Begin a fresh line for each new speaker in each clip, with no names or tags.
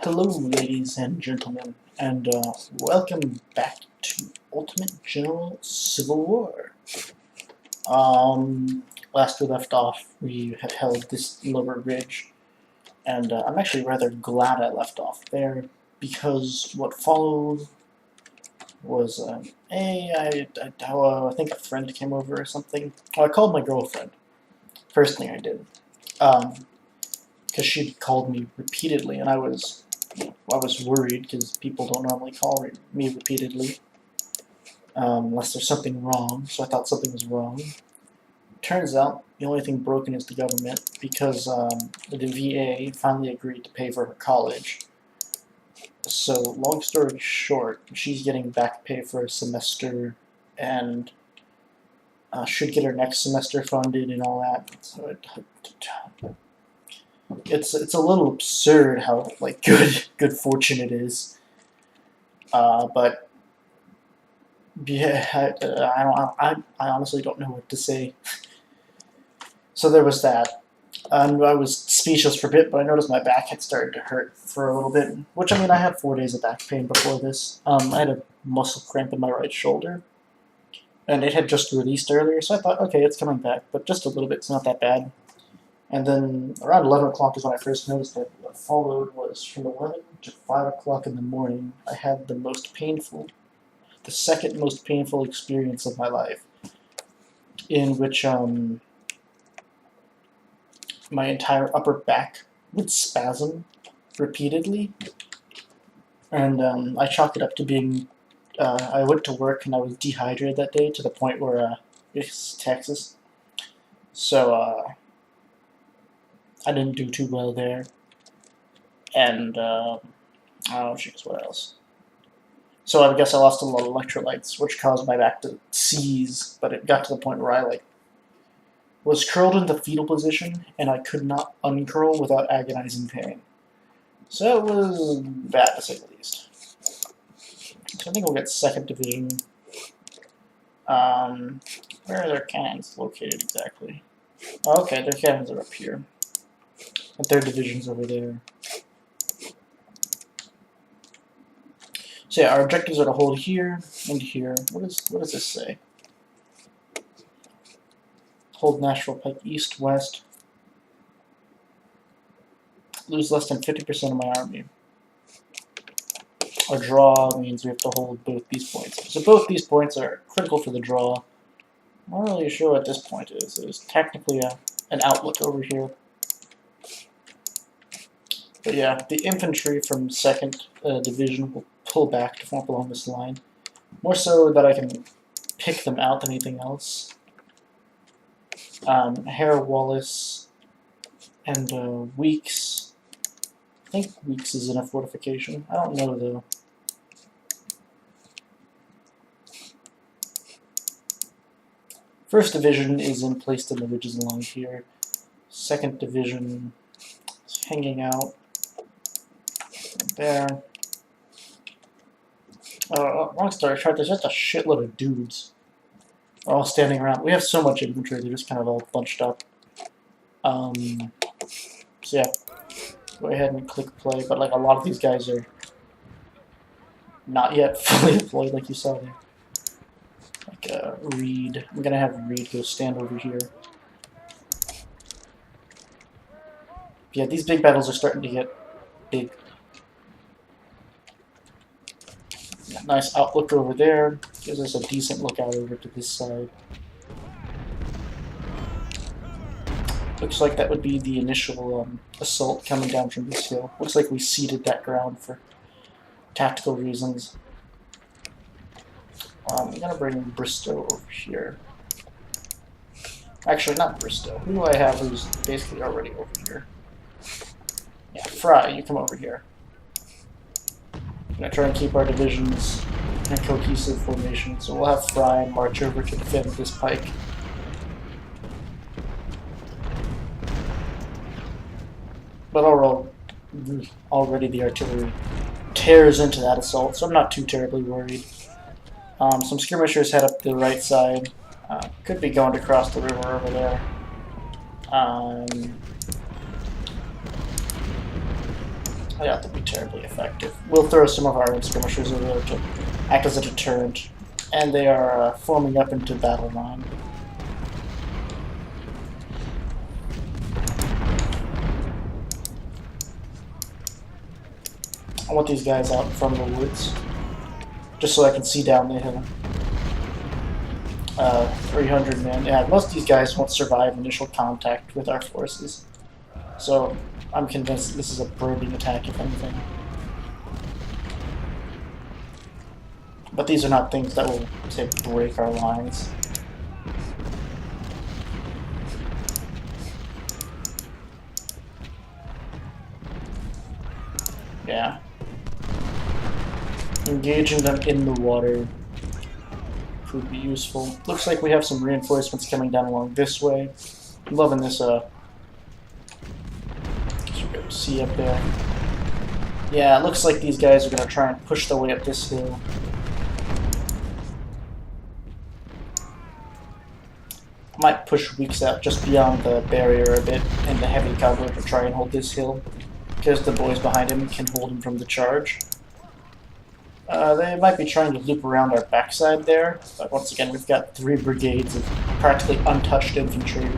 Hello, ladies and gentlemen, and welcome back to Ultimate General Civil War. Last we left off, we had held this lower ridge, and I'm actually rather glad I left off there, because what followed was, I think a friend came over or something. Oh, I called my girlfriend. First thing I did. Because she'd called me repeatedly, and I was worried because people don't normally call me repeatedly unless there's something wrong. So I thought something was wrong. Turns out the only thing broken is the government because the VA finally agreed to pay for her college. So long story short, she's getting back pay for a semester and should get her next semester funded and all that. So it's a little absurd how like good fortune it is, but yeah, I honestly don't know what to say. So there was that, and I was speechless for a bit, but I noticed my back had started to hurt for a little bit. Which I mean, I had 4 days of back pain before this. I had a muscle cramp in my right shoulder, and it had just released earlier, so I thought, okay, it's coming back, but just a little bit. It's not that bad. And then around 11 o'clock is when I first noticed it. What followed was from 11 to 5 o'clock in the morning, I had the second most painful experience of my life, in which my entire upper back would spasm repeatedly. And I chalk it up to being, I went to work and I was dehydrated that day to the point where it's Texas. So, I didn't do too well there, and oh jeez, what else? So I guess I lost a lot of electrolytes, which caused my back to seize. But it got to the point where I was curled in the fetal position, and I could not uncurl without agonizing pain. So it was bad to say the least. So I think we'll get 2nd Division. Where are their cannons located exactly? Oh, okay, their cannons are up here. And 3rd Division's over there. So yeah, our objectives are to hold here and here. What does this say? Hold Nashville Pike east, west. Lose less than 50% of my army. A draw means we have to hold both these points. So both these points are critical for the draw. I'm not really sure what this point is. There's technically an outlook over here. But yeah, the infantry from 2nd Division will pull back to form along this line. More so that I can pick them out than anything else. Hare, Wallace, and Weeks. I think Weeks is in a fortification. I don't know though. First Division is placed in the ridges along here. 2nd Division is hanging out there. Long story short, there's just a shitload of dudes all standing around. We have so much infantry, they're just kind of all bunched up. So yeah, go ahead and click play, but like a lot of these guys are not yet fully deployed like you saw there. Like Reed, I'm gonna have Reed go stand over here. Yeah, these big battles are starting to get big. Nice outlook over there. Gives us a decent lookout over to this side. Looks like that would be the initial assault coming down from this hill. Looks like we ceded that ground for tactical reasons. I'm gonna bring Bristow over here. Actually, not Bristow. Who do I have who's basically already over here? Yeah, Fry, you come over here. I'm going to try and keep our divisions in a cohesive formation, so we'll have Fry march over to defend this pike. But already the artillery tears into that assault, so I'm not too terribly worried. Some skirmishers head up the right side. Could be going to cross the river over there. I doubt they'll be terribly effective. We'll throw some of our skirmishers over there to act as a deterrent, and they are forming up into battle line. I want these guys out in front of the woods, just so I can see down the hill. 300 men. Yeah, most of these guys won't survive initial contact with our forces, so I'm convinced this is a probing attack, if anything. But these are not things that will, say, break our lines. Yeah. Engaging them in the water could be useful. Looks like we have some reinforcements coming down along this way. I'm loving this, see up there. Yeah, it looks like these guys are going to try and push their way up this hill. I might push Weeks out just beyond the barrier a bit and the heavy cavalry to try and hold this hill, because the boys behind him can hold him from the charge. They might be trying to loop around our backside there, but once again we've got 3 brigades of practically untouched infantry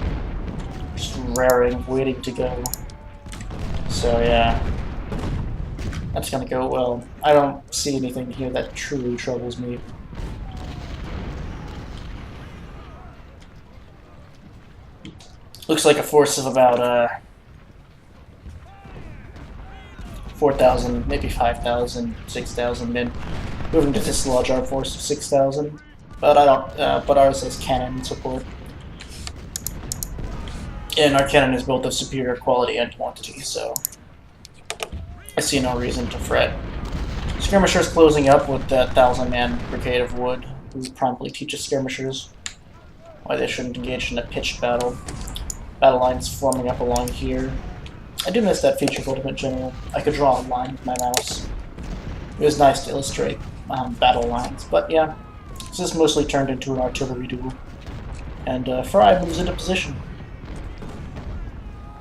just raring, waiting to go. So yeah, that's gonna go well. I don't see anything here that truly troubles me. Looks like a force of about 4,000, maybe 5,000, 6,000 men moving to dislodge our force of 6,000. But I don't. But ours has cannon support, and our cannon is both of superior quality and quantity, so I see no reason to fret. Skirmishers closing up with that 1,000-man brigade of wood, who promptly teaches skirmishers why they shouldn't engage in a pitched battle. Battle lines forming up along here. I do miss that feature of Ultimate General. I could draw a line with my mouse. It was nice to illustrate battle lines, but yeah, this is mostly turned into an artillery duel. And Fry moves into position.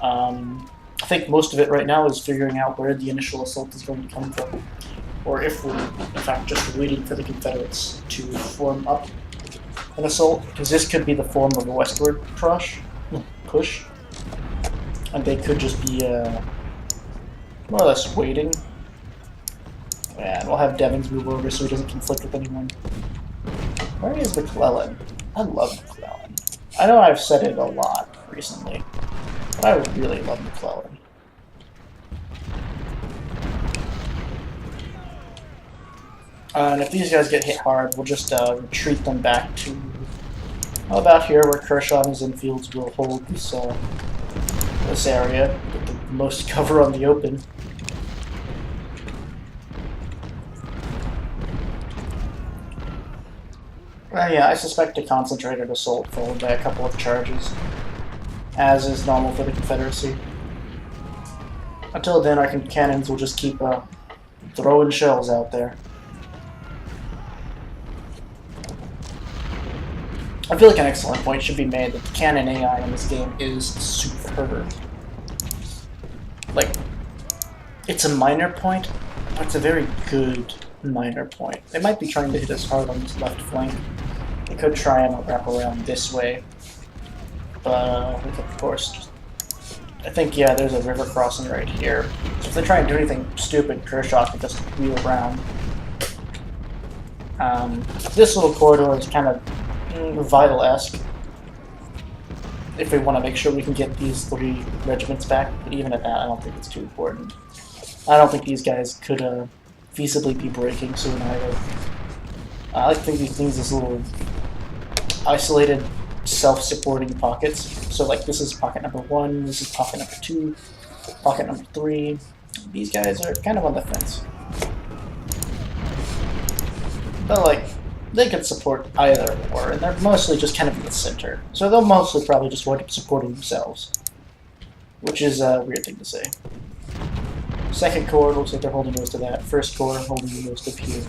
I think most of it right now is figuring out where the initial assault is going to come from, or if we're in fact just waiting for the Confederates to form up an assault, because this could be the form of a westward push, and they could just be more or less waiting. And we'll have Devons move over so he doesn't conflict with anyone. Where is McClellan? I love McClellan. I know I've said it a lot recently, but I really love McClellan. And if these guys get hit hard, we'll just retreat them back to about here, where Kershaw and his infields will hold this this area, get the most cover on the open. Yeah, I suspect a concentrated assault followed by a couple of charges, as is normal for the Confederacy. Until then, our cannons will just keep throwing shells out there. I feel like an excellent point should be made that the cannon AI in this game is superb. Like, it's a minor point, but it's a very good minor point. They might be trying to hit us hard on this left flank. They could try and wrap around this way, but we could, of course, just... I think, yeah, there's a river crossing right here. So if they try and do anything stupid, Kershaw can just wheel around. This little corridor is kind of Vital-esque, if we want to make sure we can get these 3 regiments back, but even at that, I don't think it's too important. I don't think these guys could feasibly be breaking soon either. I like to think these things as little isolated, self-supporting pockets. So like this is pocket number 1, this is pocket number 2, pocket number 3. These guys are kind of on the fence. But like, they could support either or, and they're mostly just kind of in the center. So they'll mostly probably just wind up supporting themselves, which is a weird thing to say. Second Corps looks like they're holding most of that. First Corps holding most of here.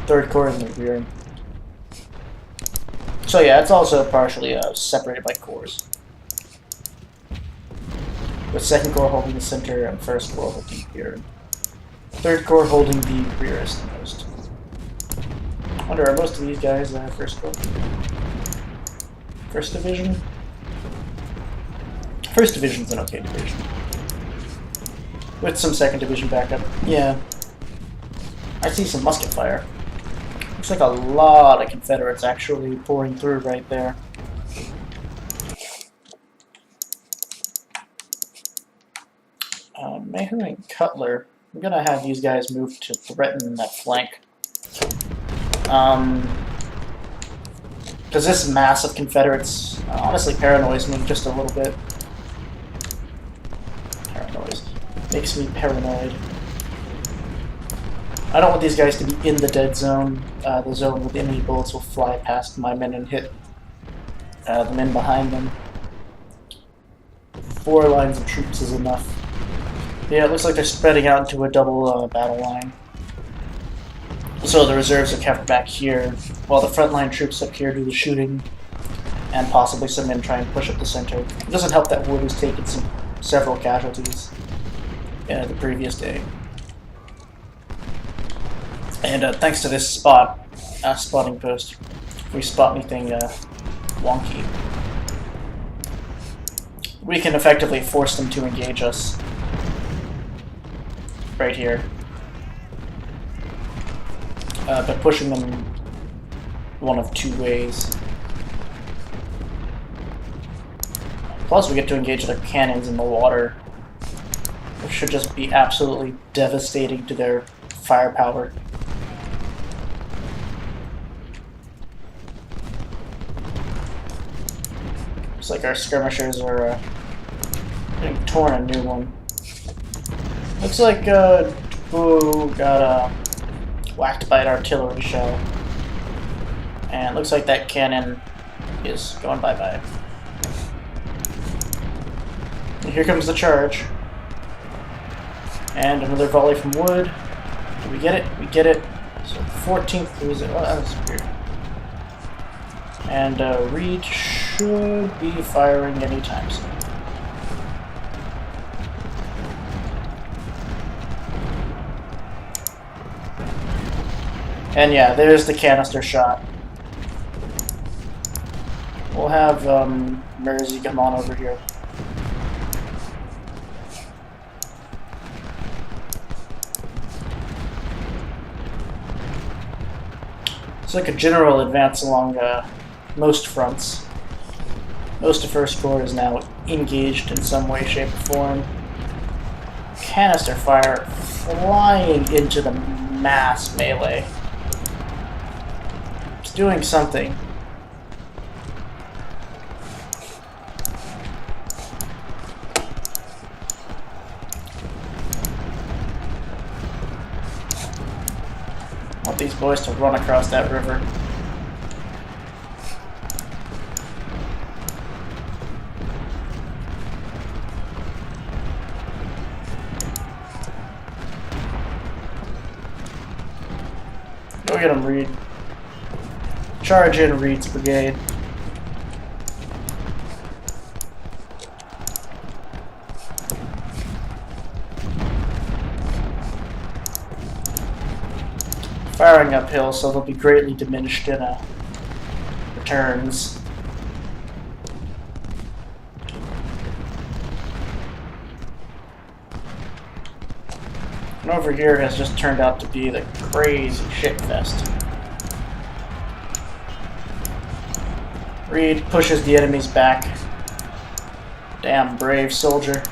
Third Corps in the rear. So yeah, it's also partially separated by corps. with 2nd Corps holding the center and 1st Corps holding here. 3rd Corps holding the rearest most. I wonder, are most of these guys 1st Corps? 1st Division? 1st Division's an okay division. With some 2nd Division backup. Yeah. I see some musket fire. Looks like a lot of Confederates actually pouring through right there. Mayhew and Cutler. I'm gonna have these guys move to threaten that flank. Because this mass of Confederates honestly paranoids me just a little bit. Makes me paranoid. I don't want these guys to be in the dead zone. The zone where the enemy bullets will fly past my men and hit the men behind them. 4 lines of troops is enough. Yeah, it looks like they're spreading out into a double battle line. So the reserves are kept back here, while the frontline troops up here do the shooting, and possibly some men try and push up the center. It doesn't help that Wood has taken several casualties the previous day. And thanks to this spotting post, if we spot anything wonky, we can effectively force them to engage us right here. By pushing them one of 2 ways. Plus we get to engage their cannons in the water, which should just be absolutely devastating to their firepower. Looks like our skirmishers are getting torn a new one. Looks like Boo got whacked by an artillery shell. And looks like that cannon is going bye-bye. And here comes the charge. And another volley from Wood. Do we get it? We get it. So 14th lose it. Oh, that was weird. And Reed should be firing anytime soon. And yeah, there's the canister shot. We'll have Mersey come on over here. It's like a general advance along most fronts. Most of 1st Corps is now engaged in some way, shape, or form. Canister fire flying into the mass melee. It's doing something. I want these boys to run across that river. Go get him, Reed. Charge in, Reed's brigade. Firing uphill, so they'll be greatly diminished in returns. And over here has just turned out to be the crazy shitfest. Reed pushes the enemies back. Damn brave soldier.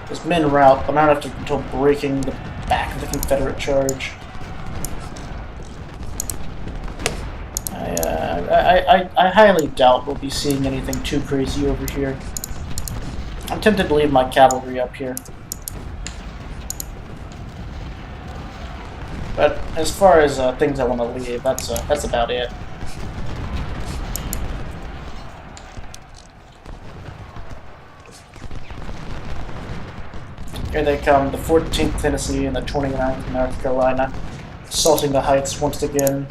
His men rout, but not after until breaking the back of the Confederate charge. I highly doubt we'll be seeing anything too crazy over here. I'm tempted to leave my cavalry up here. But as far as things I want to leave, that's about it. Here they come, the 14th Tennessee and the 29th North Carolina, assaulting the heights once again.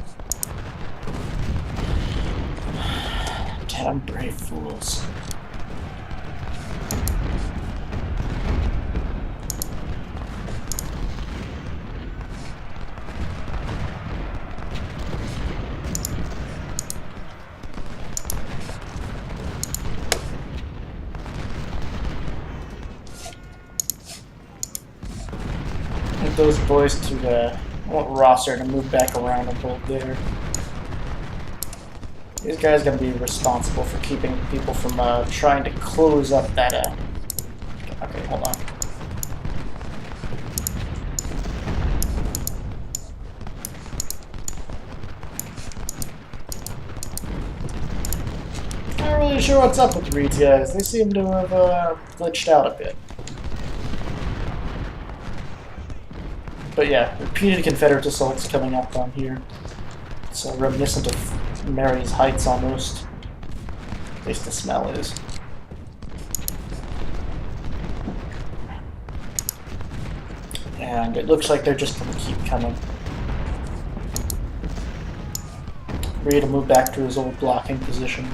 Damn brave fools. want those boys to, I want Rosser to move back around and hold there. These guys are going to be responsible for keeping people from trying to close up that, okay, hold on. Not really sure what's up with these guys. They seem to have glitched out a bit. But yeah, repeated Confederate assaults coming up down here. It's reminiscent of Mary's Heights almost. At least the smell is. And it looks like they're just going to keep coming. Ready to move back to his old blocking position.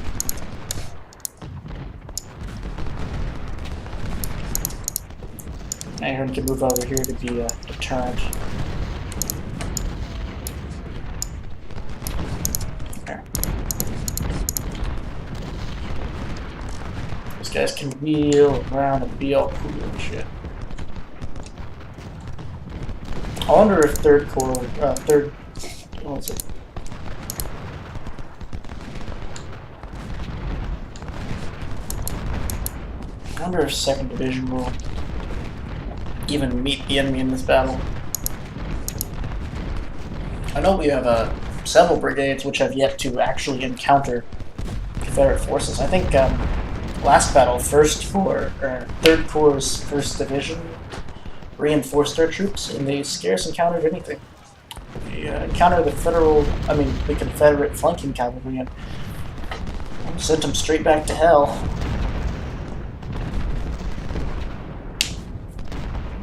Aaron can move over here to be a deterrent. There. These guys can wheel around and be all cool and shit. I wonder if what was it? I wonder if 2nd Division will even meet the enemy in this battle. I know we have several brigades which have yet to actually encounter Confederate forces. I think last battle, 3rd Corps' 1st Division reinforced their troops, and they scarce encountered anything. They encountered the Confederate flanking cavalry and sent them straight back to hell.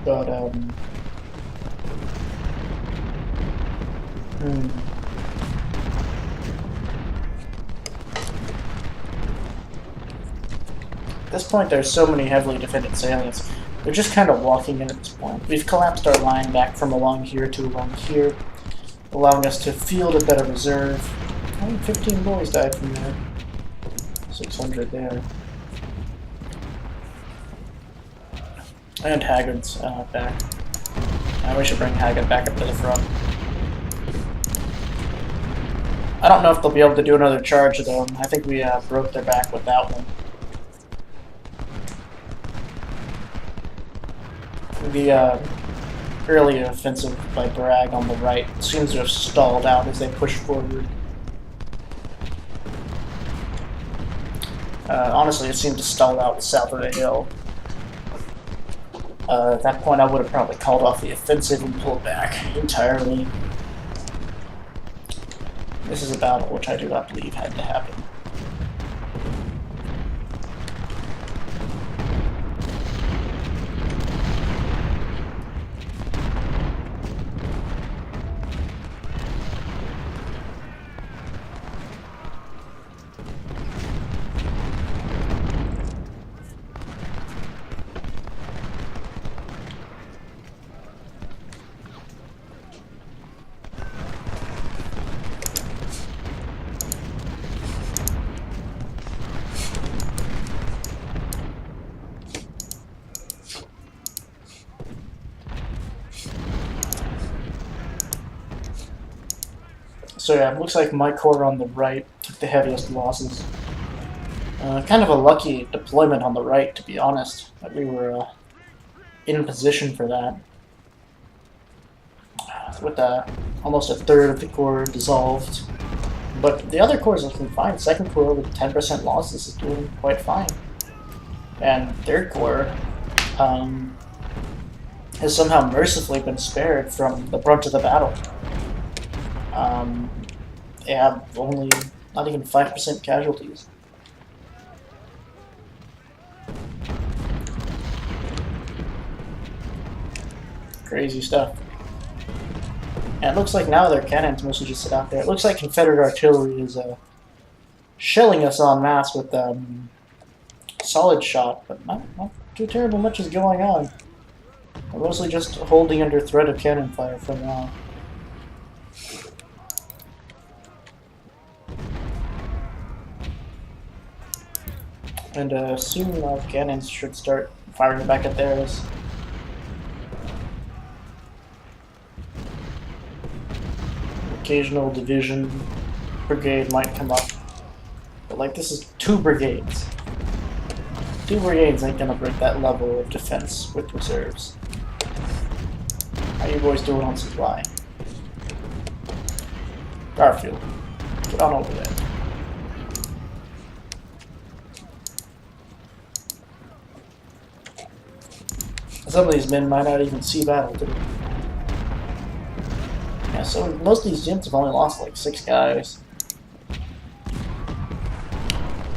But, At this point, there's so many heavily defended salients. They're just kind of walking in at this point. We've collapsed our line back from along here to along here, allowing us to field a better reserve. Only 15 boys died from there. 600 there. And Haggard's back. We should bring Haggard back up to the front. I don't know if they'll be able to do another charge though. I think we broke their back with that one. The early offensive by Bragg on the right seems to have stalled out as they push forward. Honestly, it seemed to stall out south of the hill. At that point, I would have probably called off the offensive and pulled back entirely. This is a battle which I do not believe had to happen. So yeah, it looks like my corps on the right took the heaviest losses. Kind of a lucky deployment on the right, to be honest, that we were in position for that. With almost a third of the corps dissolved. But the other corps is looking fine. 2nd Corps with 10% losses is doing quite fine. And 3rd Corps has somehow mercifully been spared from the brunt of the battle. They have only not even 5% casualties. Crazy stuff. And it looks like now their cannons mostly just sit out there. It looks like Confederate artillery is shelling us en masse with solid shot, but not too terrible much is going on. We're mostly just holding under threat of cannon fire for now. And soon our cannons should start firing back at theirs. occasional division, brigade might come up. But like, this is 2 brigades. 2 brigades ain't gonna break that level of defense with reserves. How you boys doing on supply? Garfield, get on over there. Some of these men might not even see battle, do they? Yeah, so most of these units have only lost like 6 guys.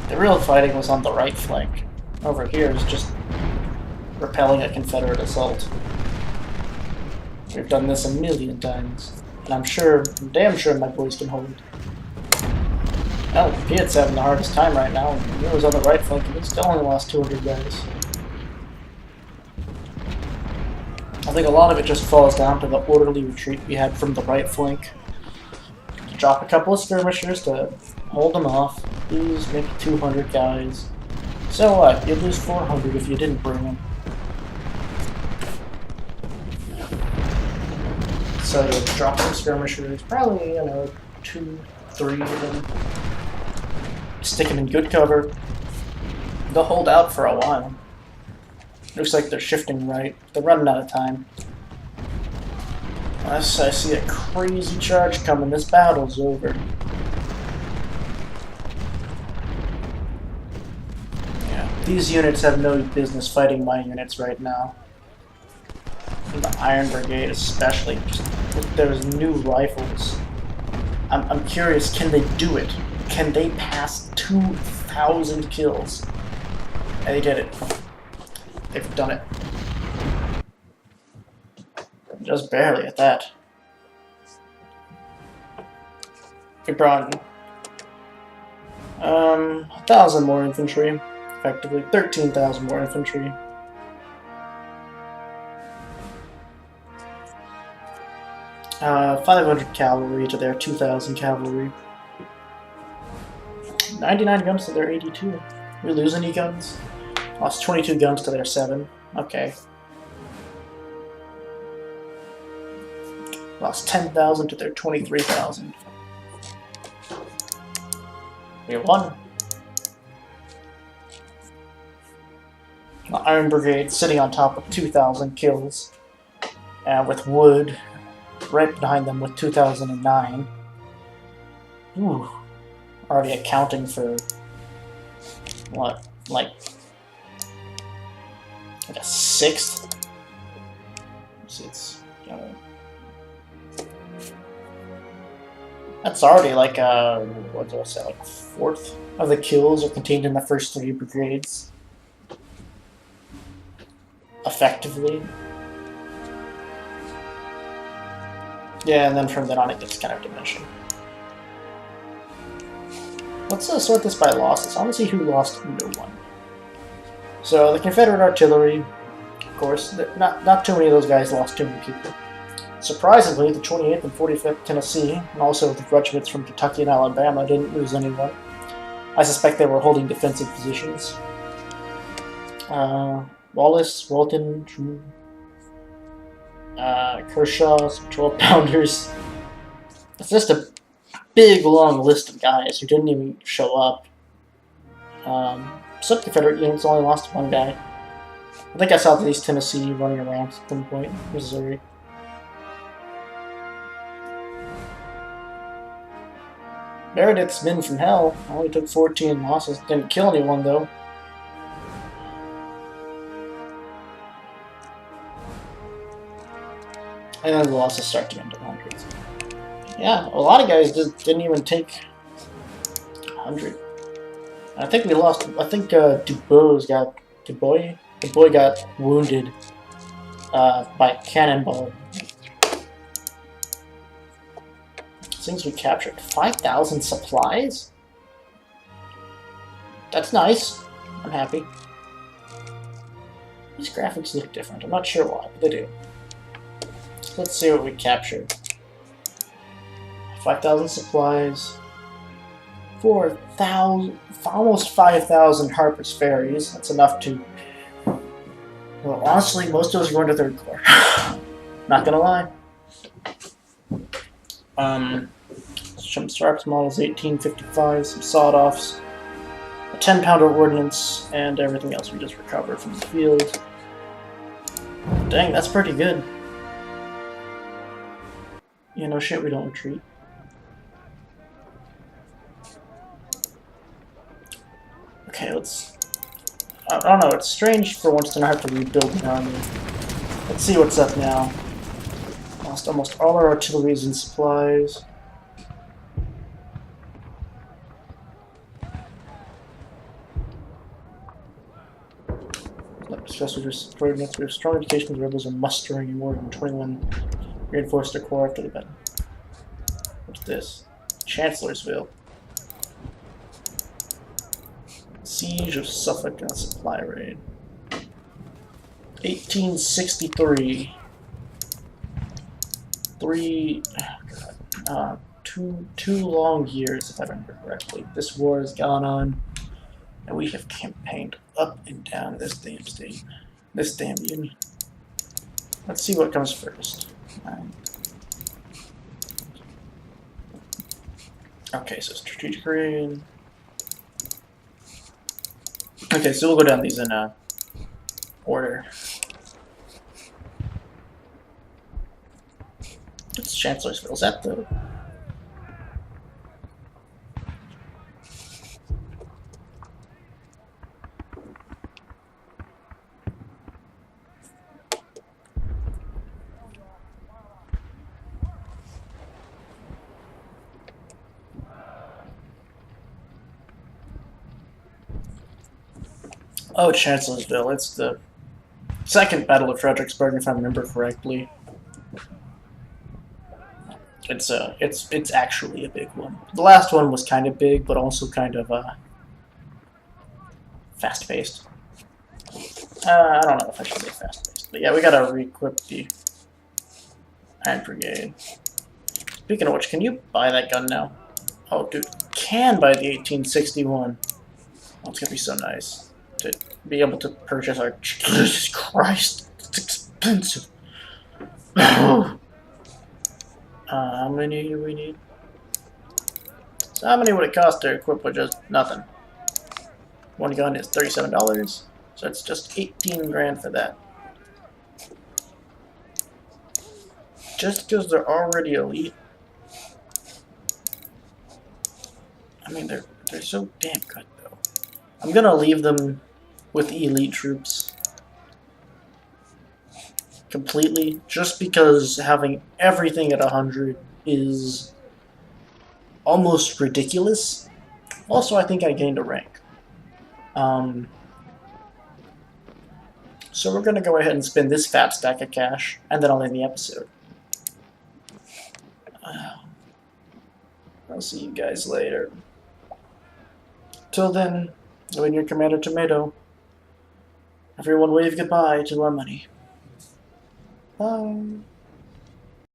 The real fighting was on the right flank. Over here is just repelling a Confederate assault. We've done this a million times. And I'm damn sure my boys can hold. Well, Piat's having the hardest time right now. He was on the right flank and he still only lost 200 guys. I think a lot of it just falls down to the orderly retreat we had from the right flank. Drop a couple of skirmishers to hold them off, lose maybe 200 guys. So what? You'd lose 400 if you didn't bring them. So you drop some skirmishers, probably, 2, 3 of them. Stick them in good cover. They'll hold out for a while. Looks like they're shifting right. They're running out of time. Unless I see a crazy charge coming, this battle's over. Yeah, these units have no business fighting my units right now. And the Iron Brigade especially, just with those new rifles. I'm curious, can they do it? Can they pass 2,000 kills? And they did it. They've done it. Just barely at that. We brought 1,000 more infantry. Effectively 13,000 more infantry. Uh, 500 cavalry to their 2,000 cavalry. 99 guns to their 82. We lose any guns? Lost 22 guns to their 7. Okay. Lost 10,000 to their 23,000. We won. The Iron Brigade sitting on top of 2,000 kills. With Wood right behind them with 2009. Ooh. Already accounting for what? Like a 6th? It's that's already like what do I say, like a 4th of the kills are contained in the first 3 brigades. Effectively. Yeah, and then from then on it gets kind of diminished. Let's sort this by losses. I want to see who lost no one. So the Confederate artillery, of course, not too many of those guys lost too many people. Surprisingly, the 28th and 45th Tennessee, and also the regiments from Kentucky and Alabama, didn't lose anyone. I suspect they were holding defensive positions. Wallace, Walton, Kershaw, some 12-pounders. It's just a big, long list of guys who didn't even show up. Some Confederate units only lost 1 guy. I think I saw the East Tennessee running around at some point, Missouri. Meredith's men from hell only took 14 losses. Didn't kill anyone, though. And then the losses start to get into the hundreds. Yeah, a lot of guys just didn't even take 100. I think we lost. I think Dubois got wounded by cannonball. Things we captured. 5,000 supplies? That's nice. I'm happy. These graphics look different. I'm not sure why, but they do. Let's see what we captured. 5,000 supplies. 4,000, almost 5,000 Harper's Ferries. That's enough to... Well, honestly, most of those are going to 3rd Corps. Not gonna lie. some Sharps models, 1855, some sawed-offs, a 10-pounder ordnance, and everything else we just recovered from the field. Dang, that's pretty good. Yeah, no shit, we don't retreat. Okay, let's... I don't know, it's strange for once to not have to rebuild the army. Let's see what's up now. Lost almost all our artilleries and supplies. Stress was destroyed next. We have strong indication the rebels are mustering in more than 21 reinforced their corps after the battle. What's this? Chancellorsville. Siege of Suffolk and supply raid. 1863. Two long years, if I remember correctly. This war has gone on, and we have campaigned up and down this damn state, this damn union. Let's see what comes first. Okay, so strategic raid. Okay, so we'll go down these in order. It's Chancellorsville. Is that the... Oh, Chancellorsville. It's the second Battle of Fredericksburg, if I remember correctly. It's actually a big one. The last one was kind of big, but also kind of fast-paced. I don't know if I should say fast-paced, but yeah, we gotta re-equip the Iron Brigade. Speaking of which, can you buy that gun now? Oh, dude, can buy the 1861. Oh, it's gonna be so nice to be able to purchase our... Jesus Christ, it's expensive. How many do we need? So how many would it cost to equip with just nothing? One gun is $37, so it's just 18 grand for that. Just because they're already elite. I mean, they're so damn good, though. I'm gonna leave them with the elite troops completely, just because having everything at 100 is almost ridiculous. Also, I think I gained a rank. So we're going to go ahead and spend this fat stack of cash, and then I'll end the episode. I'll see you guys later. Till then, I've been your Commander Tomato. Everyone wave goodbye to our money. Bye.